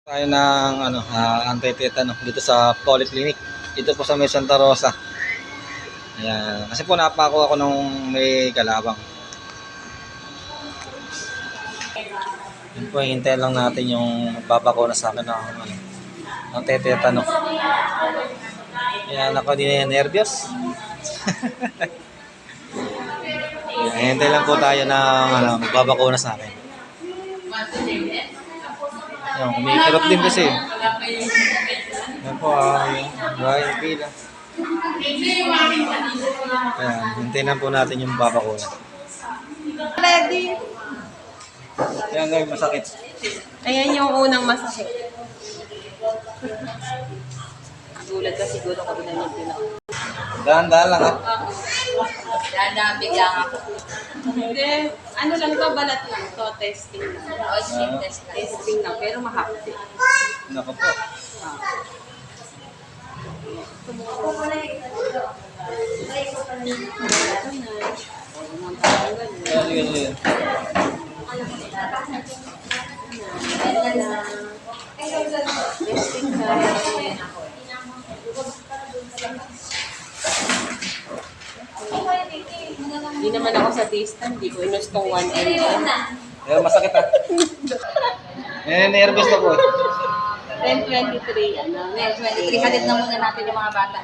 Tayo ng anti-tetanus dito sa polyclinic. Dito po sa may Santa Rosa. Ayan. Kasi po napako ako nung may kalabang. Yun po, hintay lang natin yung babakuna sa akin ng anti-tetanus. Ayan, ako din nervyos. Hintay lang po tayo ng magbabakuna sa akin. Ayan, kumikirot din kasi. Ayan po, yung pila. Ayan, hintayin lang po natin yung babakuna. Ready? Ayan guys, masakit. Ayan yung unang masakit. Gulat ka siguro ko din yung pinaka. Dahan-dahan lang ha. Dahan-dahan bigla ako. Hindi. Ano lang to, balat lang to, testing lang. Testing lang, pero mahapdi. Nako po. Ayan, yun. Testing lang. Hindi naman ako sa distant, hindi ko inustong 1 ml. Ayan, masakit ha. Nervous na po. 10:23, ano? 10:23, halid na muna natin yung mga bata.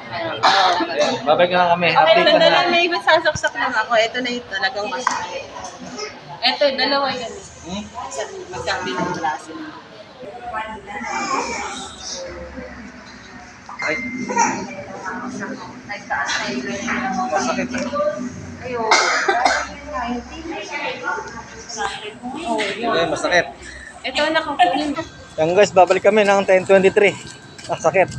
Ayan, babalik na kami. Update na Sandali, natin. may sasaksak lang ako. Ito na yung talagang masakit. Ito, dalawa yan. Magkabi ng klase. Ay, Nagtaas na yung masakit ha. ayun. Ayan, masakit. Ito, nakakunin. Yan guys, babalik kami ng 10:23. Masakit.